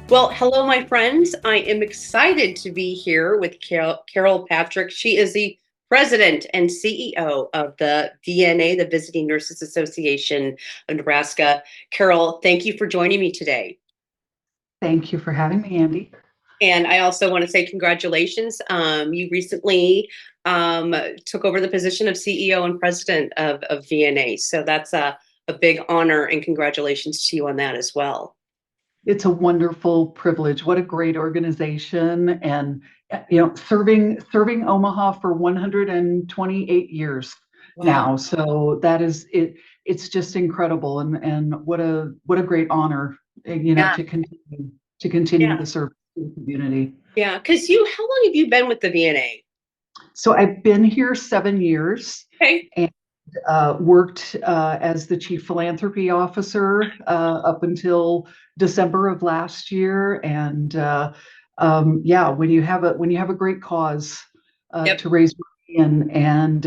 Well, hello, my friends. I am excited to be here with Carol Patrick. She is the president and CEO of the VNA, the Visiting Nurses Association of Nebraska. Carol, thank you for joining me today. Thank you for having me, Andy. And I also want to say congratulations. You recently took over the position of CEO and president of VNA. So that's a big honor, and congratulations to you on that as well. It's a wonderful privilege. What a great organization, and serving Omaha for 128 years Wow. now. So that is it. It's just incredible, and what a great honor, Yeah. to continue Yeah. the service to the community. Yeah. Because how long have you been with the VNA? So I've been here 7 years. Okay. And worked as the chief philanthropy officer up until December of last year. And yeah, when you have a great cause Yep. to raise money, and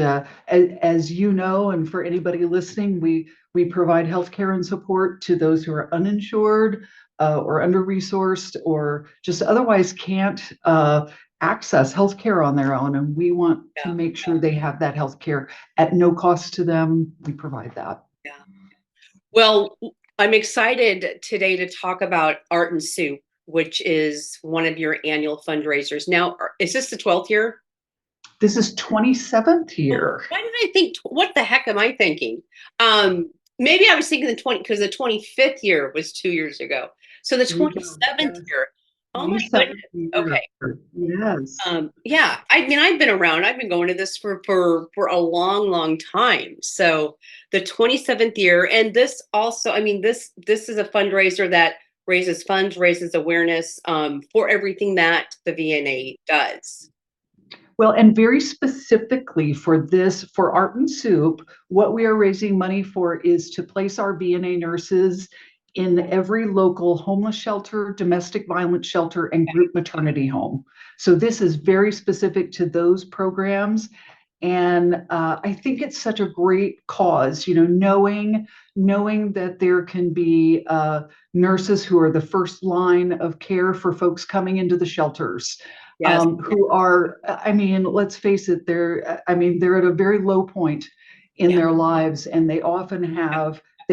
as you know, and for anybody listening, we provide healthcare and support to those who are uninsured or under-resourced or just otherwise can't access healthcare on their own, and we want to Yeah. make sure they have that healthcare at no cost to them. We provide that. Yeah. Well, I'm excited today to talk about Art and Soup, which is one of your annual fundraisers. Now, is this the 12th year? This is 27th Oh, year. why did I think, what the heck am I thinking? Maybe I was thinking the 20, because the 25th year was 2 years ago. So the There you go. 27th Yes. year. Oh my 27th goodness. year. Okay. Yes. Yeah, I mean, I've been around. I've been going to this for a long, long time. So the 27th year, and this also, I mean, this is a fundraiser that raises funds, raises awareness for everything that the VNA does. Well, and very specifically for Art and Soup, what we are raising money for is to place our VNA nurses in every local homeless shelter, domestic violence shelter, and group maternity home. So this is very specific to those programs. And I think it's such a great cause, knowing that there can be nurses who are the first line of care for folks coming into the shelters, Yes. who are, I mean, let's face it, they're at a very low point in Yeah. their lives, and they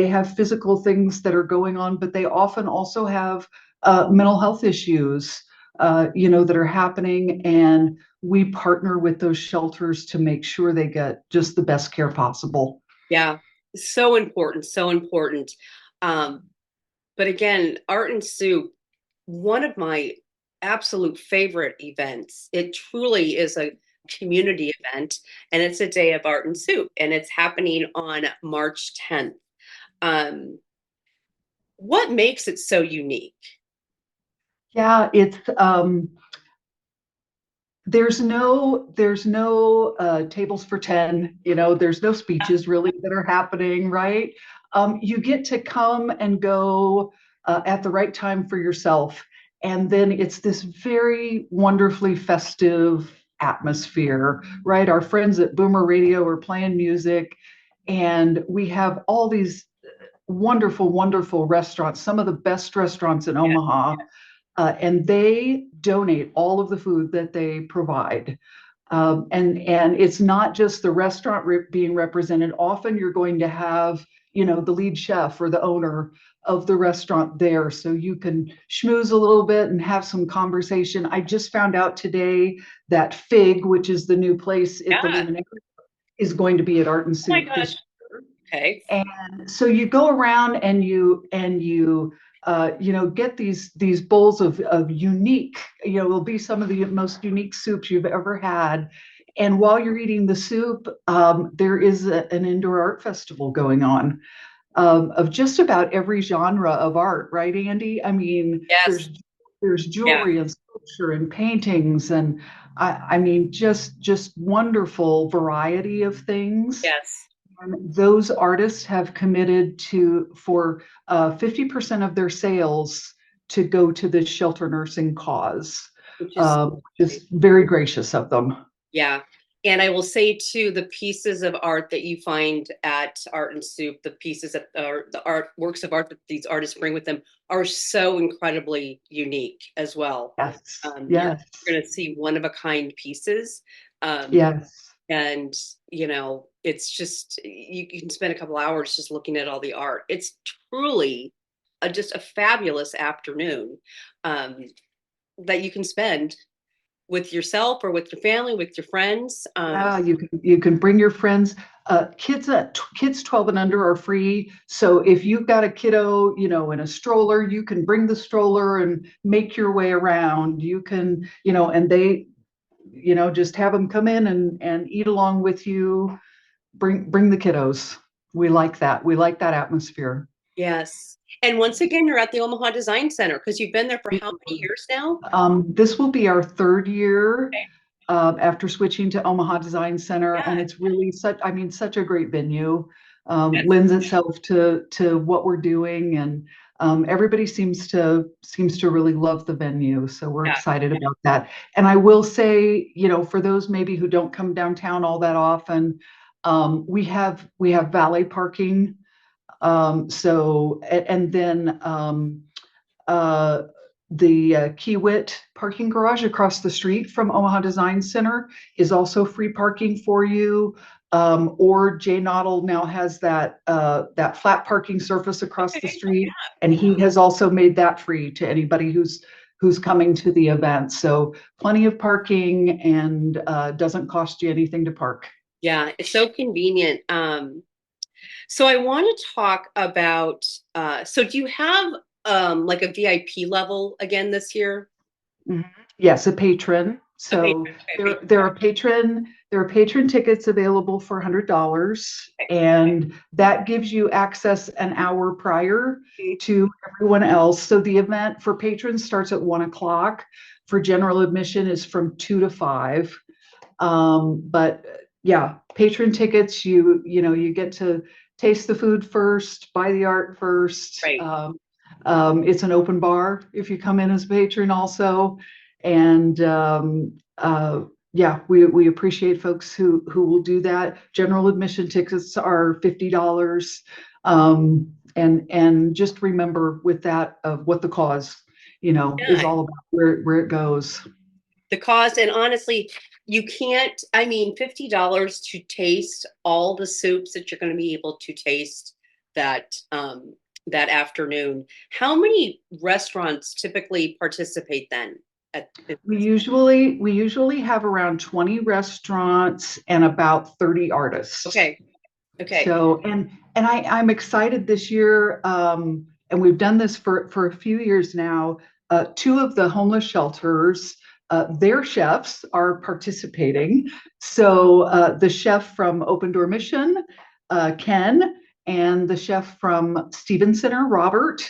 have physical things that are going on, but they often also have mental health issues, that are happening, and we partner with those shelters to make sure they get just the best care possible. Yeah. So important. So important. Um, but again, Art and Soup, one of my absolute favorite events. It truly is a community event, and it's a day of art and soup, and it's happening on March 10th. Um, what makes it so unique? Yeah, it's there's no tables for 10, there's no speeches really that are happening, right? You get to come and go at the right time for yourself, and then it's this very wonderfully festive atmosphere, right? Our friends at Boomer Radio are playing music, and we have all these wonderful, wonderful restaurants, some of the best restaurants in Yeah. Omaha, and they donate all of the food that they provide. And it's not just the restaurant being represented. Often you're going to have, the lead chef or the owner of the restaurant there, so you can schmooze a little bit and have some conversation. I just found out today that Fig, which is the new place at the Yeah. Luminaire, is going to be at Art and Oh my Soup gosh. this year. Okay. And so you go around and you get these bowls of unique, will be some of the most unique soups you've ever had. And while you're eating the soup, there is an indoor art festival going on, of just about every genre of art, right, Andy? I mean, Yes. there's Yeah. jewelry and sculpture and paintings, and I mean, just wonderful variety of things. Yes. And those artists have committed for 50% of their sales to go to this shelter nursing cause. which is Just very gracious of them. yeah. And I will say too, the pieces of art that you find at Art and Soup, the pieces that are the art works of art that these artists bring with them are so incredibly unique as well. Yes, You're yes, going to see one of a kind pieces. Um, yes. and it's just you can spend a couple hours just looking at all the art. It's truly just a fabulous afternoon um, that you can spend with yourself or with your family, with your friends. Yeah, you can bring your friends. Kids 12 and under are free. So if you've got a kiddo, in a stroller, you can bring the stroller and make your way around. You can, and they, just have them come in and eat along with you. Bring the kiddos. We like that. We like that atmosphere. Yes. And once again, you're at the Omaha Design Center because you've been there for how many years now? This will be our third year after switching to Omaha Design Center, and Yeah, it's really such a great venue. that's Lends itself to what we're doing, and everybody seems to really love the venue. So we're yeah. excited about that. And I will say, for those maybe who don't come downtown all that often, we have valet parking. And then uh, the Kiewit parking garage across the street from Omaha Design Center is also free parking for you. Or Jay Noddle now has that flat parking surface across the Okay. street, and he has also made that free to anybody who's coming to the event. So plenty of parking, and doesn't cost you anything to park. Yeah, it's so convenient. So I want to talk about so do you have like a VIP level again this year? Mhm. Yes, a patron. A patron, So okay, there are patron tickets available for $100, and that gives you access an hour prior patron. to everyone else. So the event for patrons starts at 1 o'clock. For general admission is from 2 to 5. But yeah, patron tickets, you get to taste the food first, buy the art first. Right. It's an open bar if you come in as a patron also. And yeah, we appreciate folks who will do that. General admission tickets are $50. And just remember with that of what the cause, is Yeah. all about, where it goes. The cost, and honestly, you can't, I mean, $50 to taste all the soups that you're going to be able to taste that that afternoon. How many restaurants typically participate then at We usually have around 20 restaurants and about 30 artists. okay. Okay. So, and I'm excited this year, and we've done this for a few years now. Two of the homeless shelters, their chefs are participating. So, the chef from Open Door Mission, Ken, and the chef from Steven Center, Robert,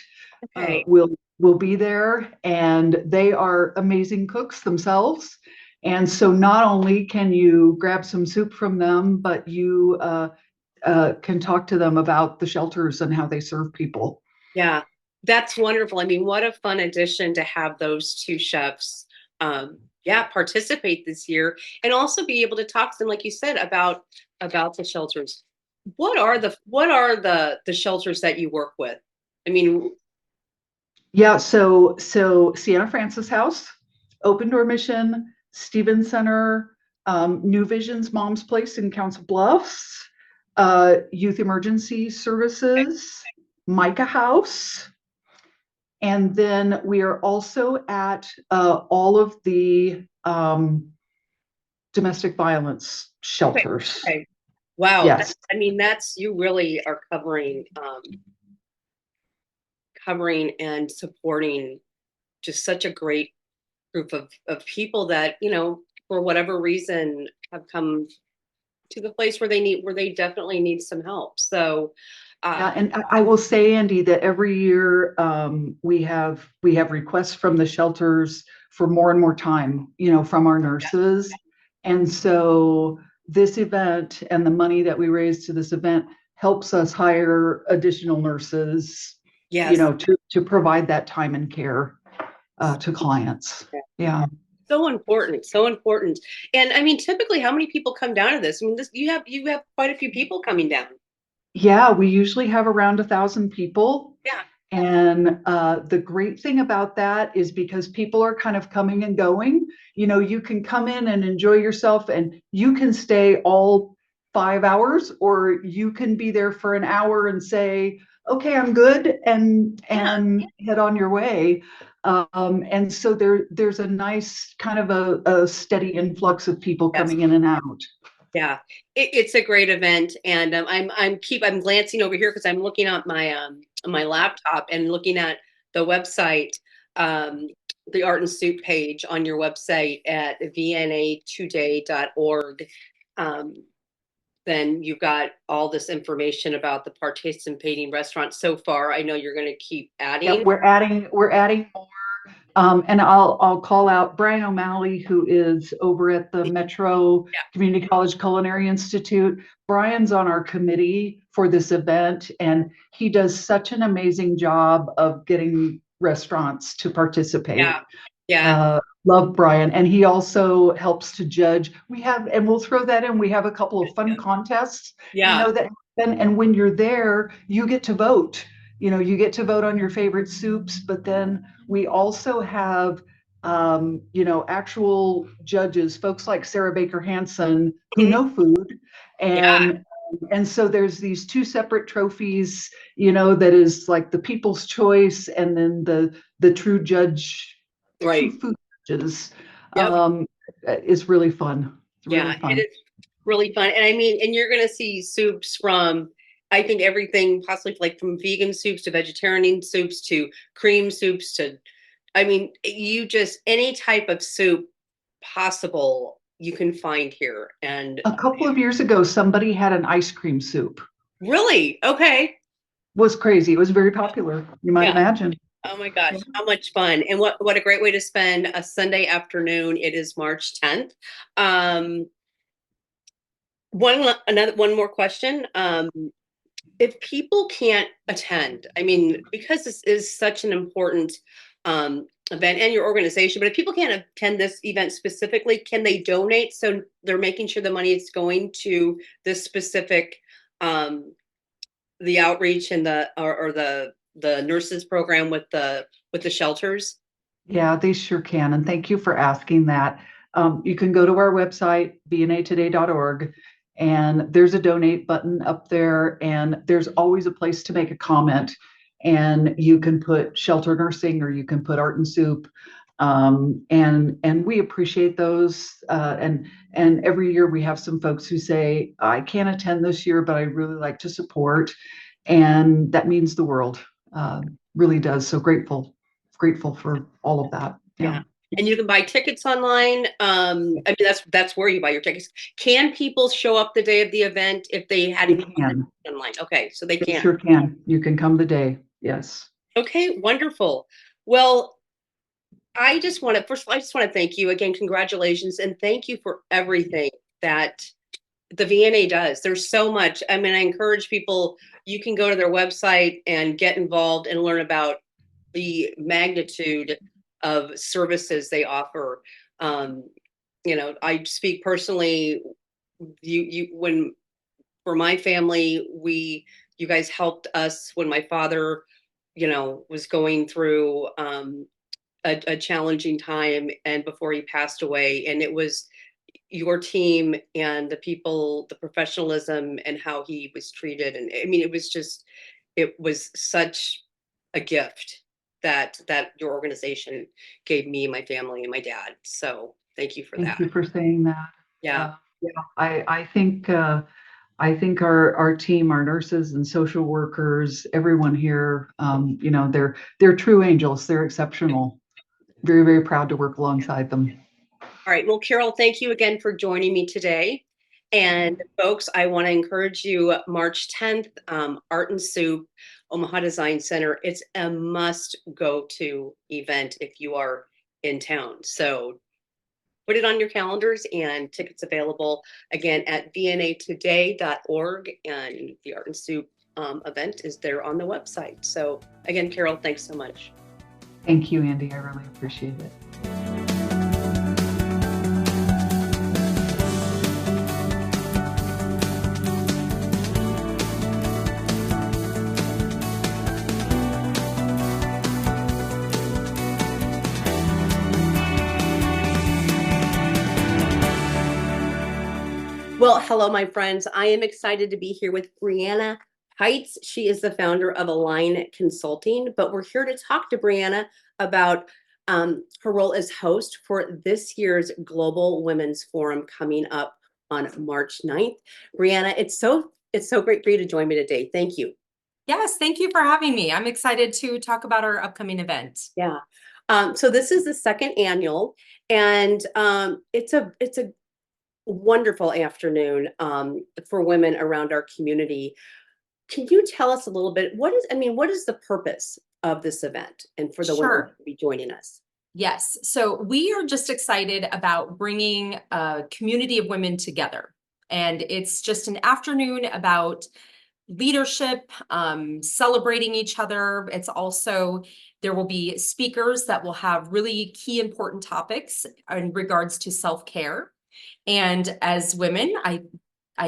Okay. will be there, and they are amazing cooks themselves. And so, not only can you grab some soup from them, but you can talk to them about the shelters and how they serve people. Yeah, that's wonderful. I mean, what a fun addition to have those two chefs, yeah, participate this year and also be able to talk to them, like you said, about the shelters. What are the shelters that you work with? I mean, Yeah, so Sienna Francis House, Open Door Mission, Steven Center, New Visions Mom's Place in Council Bluffs, Youth Emergency Services, Micah House, and then we are also at all of the domestic violence okay, shelters. okay. Wow, Yes. I mean, that's you really are covering and supporting just such a great group of people that, for whatever reason have come to the place where they definitely need some help. So Yeah, uh and I will say, Andy, that every year we have requests from the shelters for more and more time, from our nurses. And so this event and the money that we raise to this event helps us hire additional nurses. Yes. to provide that time and care to clients. Yeah. So important, so important. And I mean, typically, how many people come down to this? I mean, this you have quite a few people coming down. Yeah, we usually have around 1,000 people. Yeah, And the great thing about that is because people are kind of coming and going, you can come in and enjoy yourself and you can stay all 5 hours, or you can be there for an hour and say, okay, I'm good, and yeah, head on your way. And so there's a nice kind of a steady influx of people yes, coming in and out. yeah. It's a great event, and I'm glancing over here because I'm looking at my laptop and looking at the website, um, the Art and Soup page on your website at vnatoday.org. Um, then you've got all this information about the participating restaurants so far. I know you're going to keep Yeah, adding. we're adding more. And I'll call out Brian O'Malley, who is over at the Metro Yeah, Community College Culinary Institute. Brian's on our committee for this event, and he does such an amazing job of getting restaurants to yeah, participate. yeah, Love Brian. And he also helps to judge. And we'll throw that in, we have a couple of fun yeah, contests, yeah. that happen. And when you're there, you get to vote. You get to vote on your favorite soups, but then we also have, actual judges, folks like Sarah Baker Hansen, who Mhm. know food. Yeah, And so there's these two separate trophies, that is like the people's choice, and then the true right. food judges. Yep. um, is really fun. It's Yeah, really it fun. is really fun. And I mean, and you're going to see soups from, I think, everything possibly, like from vegan soups to vegetarian soups to cream soups to, I mean, you just, any type of soup possible you can find here. And A couple of years ago, somebody had an ice cream soup. really, okay. Was crazy. It was very popular, you might Yeah. imagine. Oh my gosh, Yeah. how much fun. And what a great way to spend a Sunday afternoon. It is March 10th. Um, one more question. If people can't attend, I mean, because this is such an important event and your organization, but if people can't attend this event specifically, can they donate? So they're making sure the money is going to this specific, um, the outreach and or the nurses program with the shelters. Yeah, they sure can. And thank you for asking that. You can go to our website, vnatoday.org, and there's a donate button up there, and there's always a place to make a comment. And you can put shelter nursing, or you can put art and soup. And we appreciate those. And every year we have some folks who say, I can't attend this year, but I'd really like to support. And that means the world. Really does. So grateful for all of that. Yeah, Yeah. And you can buy tickets online. I mean, that's where you buy your tickets. Can people show up the day of the event if they they hadn't can. online? Okay, so they They can. sure can. You can come today. Yes. Okay, wonderful. Well, I just want to first of all, I just want to thank you again. Congratulations, and thank you for everything that the VNA does. There's so much. I mean, I encourage people. You can go to their website and get involved and learn about the magnitude of services they offer. Um, I speak personally. You when for my family, you guys helped us when my father, was going through a challenging time and before he passed away, and it was your team and the people, the professionalism and how he was treated, and I mean, it was such a gift that your organization gave me, my family, and my dad. So thank you for Thank that. you for saying that. Yeah. Yeah. I think our team, our nurses and social workers, everyone here, they're true angels. They're exceptional. Very, very proud to work alongside them. All right. Well, Carol, thank you again for joining me today. And folks, I want to encourage you March 10th, Art and Soup, Omaha Design Center. It's a must go to event if you are in town. So put it on your calendars, and tickets available again at vnatoday.org and the Art and Soup event is there on the website. So again, Carol, thanks so much. Thank you, Andy. I really appreciate it. Well, hello, my friends. I am excited to be here with Brianna Heights. She is the founder of Align Consulting, but we're here to talk to Brianna about her role as host for this year's Global Women's Forum coming up on March 9th. Brianna, it's so great for you to join me today. Thank you. Yes, thank you for having me. I'm excited to talk about our upcoming event. Yeah. So this is the second annual, and it's a wonderful afternoon for women around our community. Can you tell us a little bit, what is the purpose of this event and for the women to be joining us? Yes, so we are just excited about bringing a community of women together. And it's just an afternoon about leadership, celebrating each other. It's also, there will be speakers that will have really key important topics in regards to self-care. And as women, I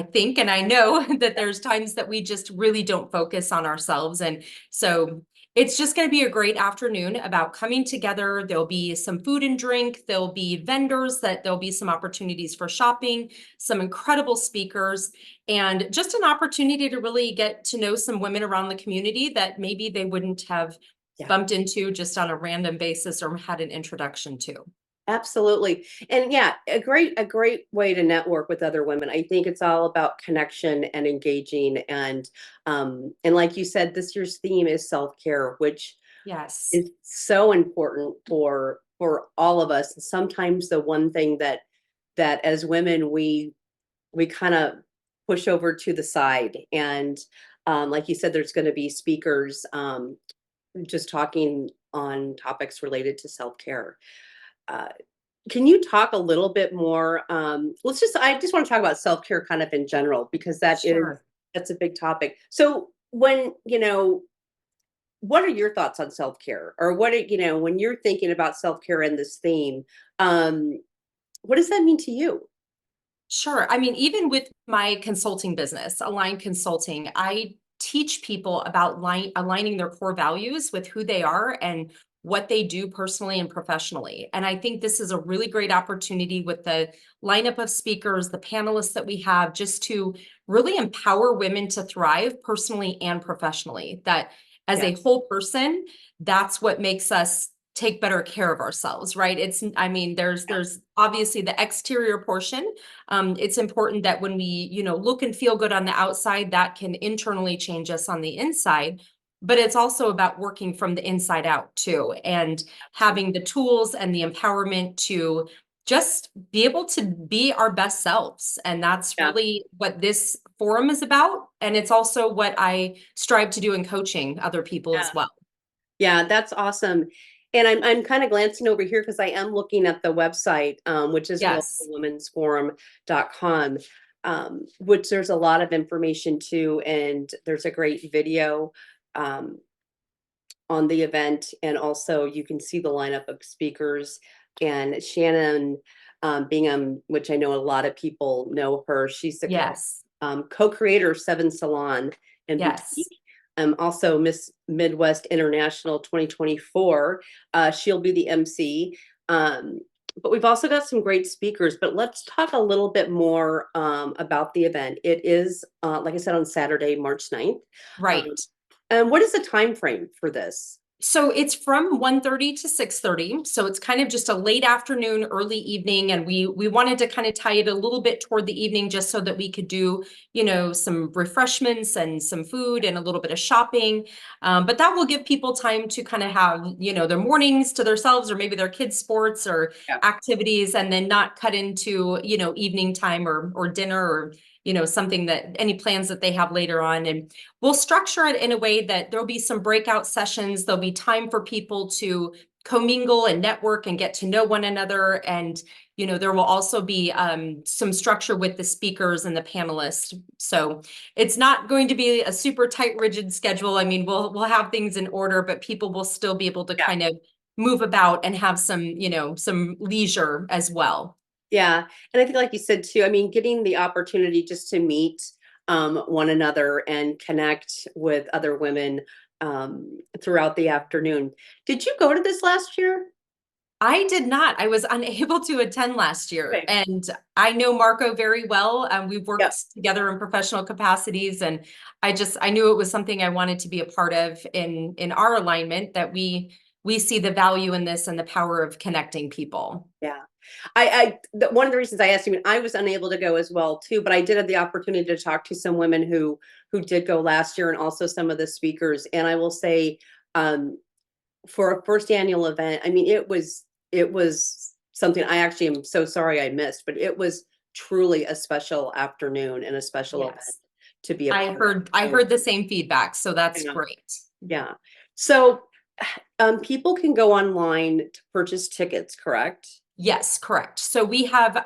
think and I know that there's times that we just really don't focus on ourselves. And so it's just going to be a great afternoon about coming together. There'll be some food and drink. There'll be vendors, there'll be some opportunities for shopping, some incredible speakers, and just an opportunity to really get to know some women around the community that maybe they wouldn't have bumped into just on a random basis or had an introduction to. Absolutely. And yeah, a great way to network with other women. I think it's all about connection and engaging. And like you said, this year's theme is self-care, which is so important for all of us. And sometimes the one thing that as women we kind of push over to the side. And like you said, there's going to be speakers just talking on topics related to self-care. Can you talk a little bit more? I just want to talk about self-care kind of in general, because that's a big topic. So when, what are your thoughts on self-care, or when you're thinking about self-care and this theme, what does that mean to you? Sure. I mean, even with my consulting business, Align Consulting, I teach people about aligning their core values with who they are and what they do personally and professionally. And I think this is a really great opportunity with the lineup of speakers, the panelists that we have, just to really empower women to thrive personally and professionally. That as a whole person, that's what makes us take better care of ourselves, right? There's obviously the exterior portion. It's important that when we, look and feel good on the outside, that can internally change us on the inside. But it's also about working from the inside out too, and having the tools and the empowerment to just be able to be our best selves. And that's really what this forum is about. And it's also what I strive to do in coaching other people as well. Yeah, that's awesome. And I'm kind of glancing over here because I am looking at the website, which is globalwomensforum.com, which there's a lot of information too, and there's a great video on the event, and also you can see the lineup of speakers. And Shannon Bingham, which I know a lot of people know her, she's the co-creator of Seven Salon and Boutique. Also Miss Midwest International 2024. She'll be the MC. But we've also got some great speakers. But let's talk a little bit more about the event. It is, like I said, on Saturday, March 9th. Right. And what is the time frame for this? So it's from 1:30 to 6:30. So it's kind of just a late afternoon, early evening. And we wanted to kind of tie it a little bit toward the evening just so that we could do, some refreshments and some food and a little bit of shopping. But that will give people time to kind of have, their mornings to themselves, or maybe their kids' sports or activities, and then not cut into, evening time or dinner, or something that any plans that they have later on. And we'll structure it in a way that there'll be some breakout sessions. There'll be time for people to commingle and network and get to know one another. And, you know, there will also be some structure with the speakers and the panelists. So it's not going to be a super tight, rigid schedule. I mean, we'll have things in order, but people will still be able to kind of move about and have some, you know, some leisure as well. Yeah. And I think, like you said too, I mean, getting the opportunity just to meet one another and connect with other women throughout the afternoon. Did you go to this last year? I did not. I was unable to attend last year. Okay. And I know Marco very well. We've worked Yep. together in professional capacities. And I knew it was something I wanted to be a part of in our alignment, that we see the value in this and the power of connecting people. Yeah. One of the reasons I asked you, I was unable to go as well too, but I did have the opportunity to talk to some women who did go last year, and also some of the speakers. And I will say, for a first annual event, I mean, it was something I actually am so sorry I missed, but it was truly a special afternoon and a special event to be a part of. I heard the same feedback, so that's Yeah. great. Yeah. So people can go online to purchase tickets, correct? Yes, correct. So we have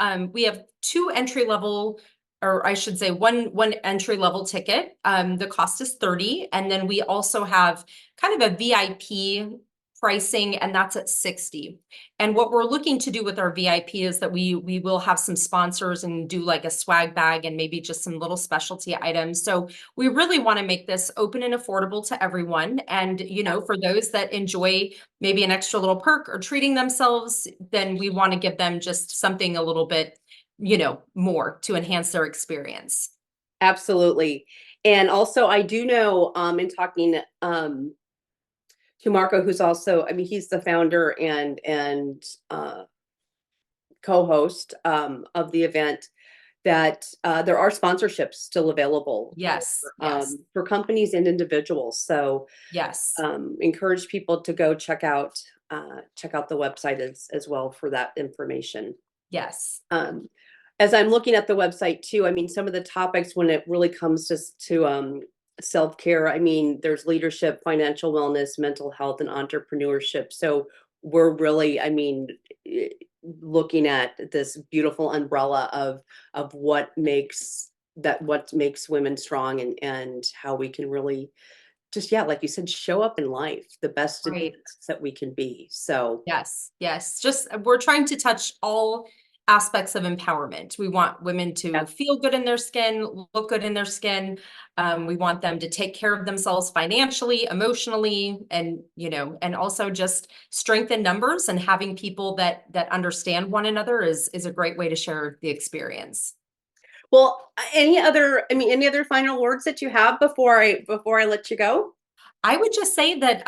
two entry level, or I should say one entry level ticket. The cost is 30, and then we also have kind of a VIP pricing, and that's at 60. And what we're looking to do with our VIP is that we will have some sponsors and do like a swag bag and maybe just some little specialty items. So we really want to make this open and affordable to everyone. And, you know, for those that enjoy maybe an extra little perk or treating themselves, then we want to give them just something a little bit, you know, more to enhance their experience. Absolutely. And also I do know, in talking to Marco, who's also, I mean, he's the founder and co-host of the event, that there are sponsorships still available Yes, for companies and individuals. So yes. encourage people to go check out the website as well for that information. Yes. As I'm looking at the website too, I mean, some of the topics when it really comes to self-care, I mean, there's leadership, financial wellness, mental health, and entrepreneurship. So we're really, I mean, looking at this beautiful umbrella of what makes women strong, and how we can really just, yeah, like you said, show up in life the best Right. that we can be. So Yes, yes. Just we're trying to touch all aspects of empowerment. We want women to yeah. feel good in their skin, look good in their skin. We want them to take care of themselves financially, emotionally, and, you know, and also just strengthen numbers, and having people that understand one another is a great way to share the experience. Well, any other final words that you have before I let you go? I would just say that,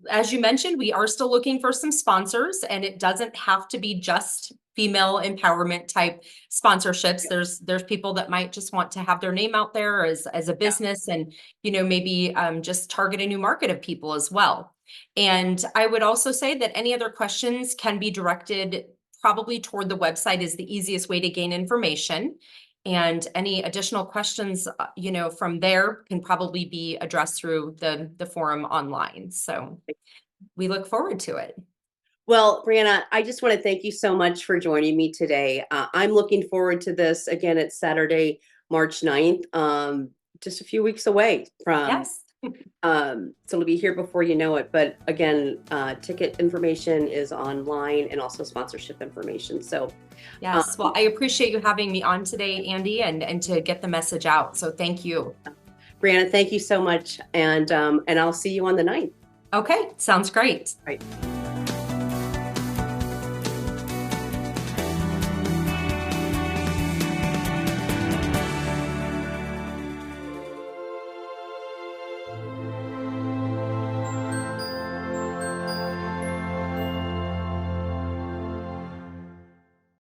as you mentioned, we are still looking for some sponsors, and it doesn't have to be just female empowerment type sponsorships. There's people that might just want to have their name out there as a business, and, you know, maybe just target a new market of people as well. And I would also say that any other questions can be directed probably toward the website, is the easiest way to gain information. And any additional questions, you know, from there can probably be addressed through the forum online. So we look forward to it. Well, Brianna, I just want to thank you so much for joining me today. I'm looking forward to this. Again, it's Saturday, March 9th, just a few weeks away from. Yes. So it'll be here before you know it. But again, ticket information is online, and also sponsorship information. So yes. Well, I appreciate you having me on today, Andy, and to get the message out. So thank you. Brianna, thank you so much. And I'll see you on the 9th. Okay. Sounds great. Right.